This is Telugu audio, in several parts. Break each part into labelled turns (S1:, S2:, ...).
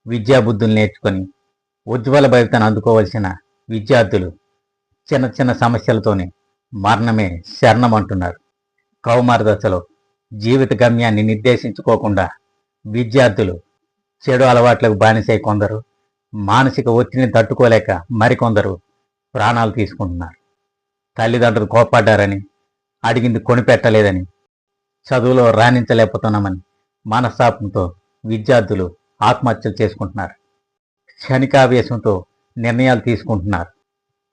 S1: విద్యాబుద్ధులు నేర్చుకొని ఉజ్వల భవితను అందుకోవలసిన విద్యార్థులు చిన్న చిన్న సమస్యలతోనే మరణమే శరణమంటున్నారు. కౌమార దశలో జీవిత గమ్యాన్ని నిర్దేశించుకోకుండా విద్యార్థులు చెడు అలవాట్లకు బానిసై కొందరు, మానసిక ఒత్తిడిని తట్టుకోలేక మరికొందరు ప్రాణాలు తీసుకుంటున్నారు. తల్లిదండ్రులు కోప్పడ్డారని, అడిగింది కొనిపెట్టలేదని, చదువులో రాణించలేకపోతున్నామని మనస్తాపంతో విద్యార్థులు ఆత్మహత్యలు చేసుకుంటున్నారు. క్షణికావేశంతో నిర్ణయాలు తీసుకుంటున్నారు.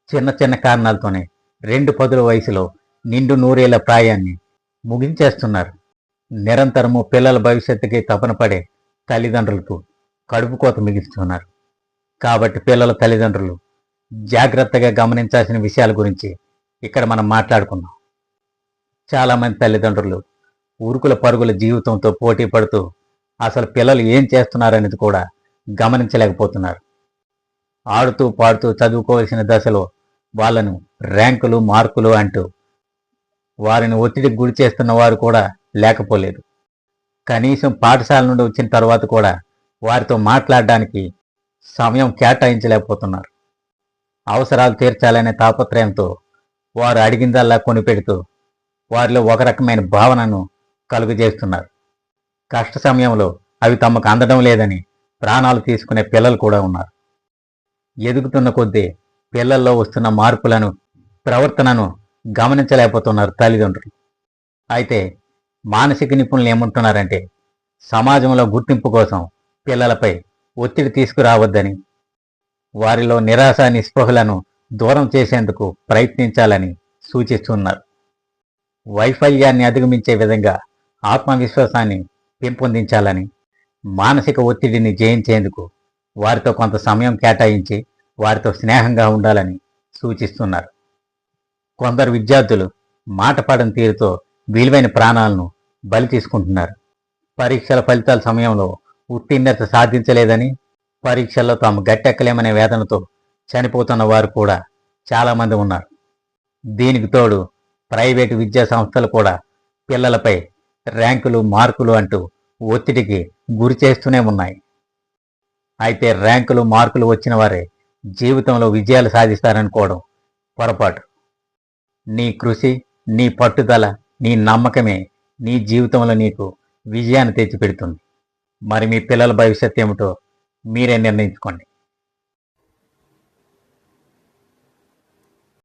S1: చిన్న చిన్న కారణాలతోనే 2 వయసులో నిండు నూరేళ్ల ప్రాయాన్ని ముగించేస్తున్నారు. నిరంతరము పిల్లల భవిష్యత్తుకి తపన పడే తల్లిదండ్రులకు కడుపు కోత మిగిస్తున్నారు. కాబట్టి పిల్లల తల్లిదండ్రులు జాగ్రత్తగా గమనించాల్సిన విషయాల గురించి ఇక్కడ మనం మాట్లాడుకుందాం. చాలామంది తల్లిదండ్రులు ఉరుకుల పరుగుల జీవితంతో పోటీ పడుతూ అసలు పిల్లలు ఏం చేస్తున్నారనేది కూడా గమనించలేకపోతున్నారు. ఆడుతూ పాడుతూ చదువుకోవాల్సిన దశలో వాళ్ళను ర్యాంకులు మార్కులు అంటూ వారిని ఒత్తిడికి గురి చేస్తున్న వారు కూడా లేకపోలేదు. కనీసం పాఠశాల నుండి వచ్చిన తర్వాత కూడా వారితో మాట్లాడడానికి సమయం కేటాయించలేకపోతున్నారు. అవసరాలు తీర్చాలనే తాపత్రయంతో వారు అడిగిందల్లా కొనిపెడుతూ వారిలో ఒక రకమైన భావనను కలుగజేస్తున్నారు. కష్ట సమయంలో అవి తమకు అందడం లేదని ప్రాణాలు తీసుకునే పిల్లలు కూడా ఉన్నారు. ఎదుగుతున్న కొద్దీ పిల్లల్లో వస్తున్న మార్పులను, ప్రవర్తనను గమనించలేకపోతున్నారు తల్లిదండ్రులు. అయితే మానసిక నిపుణులు ఏమంటున్నారంటే, సమాజంలో గుర్తింపు కోసం పిల్లలపై ఒత్తిడి తీసుకురావద్దని, వారిలో నిరాశ నిస్పృహలను దూరం చేసేందుకు ప్రయత్నించాలని సూచిస్తున్నారు. వైఫల్యాన్ని అధిగమించే విధంగా ఆత్మవిశ్వాసాన్ని పెంపొందించాలని, మానసిక ఒత్తిడిని జయించేందుకు వారితో కొంత సమయం కేటాయించి వారితో స్నేహంగా ఉండాలని సూచిస్తున్నారు. కొందరు విద్యార్థులు మాటపాడని తీరుతో విలువైన ప్రాణాలను బలి తీసుకుంటున్నారు. పరీక్షల ఫలితాల సమయంలో ఉత్తీర్ణత సాధించలేదని, పరీక్షల్లో తాము గట్టెక్కలేమనే వేదనతో చనిపోతున్న వారు కూడా చాలామంది ఉన్నారు. దీనికి తోడు ప్రైవేటు విద్యా సంస్థలు కూడా పిల్లలపై ర్యాంకులు మార్కులు అంటూ ఒత్తిడికి గురి చేస్తూనే ఉన్నాయి. అయితే ర్యాంకులు మార్కులు వచ్చిన వారే జీవితంలో విజయాలు సాధిస్తారనుకోవడం పొరపాటు. నీ కృషి, నీ పట్టుదల, నీ నమ్మకమే నీ జీవితంలో నీకు విజయాన్ని తెచ్చిపెడుతుంది. మరి మీ పిల్లల భవిష్యత్తు ఏమిటో మీరే నిర్ణయించుకోండి.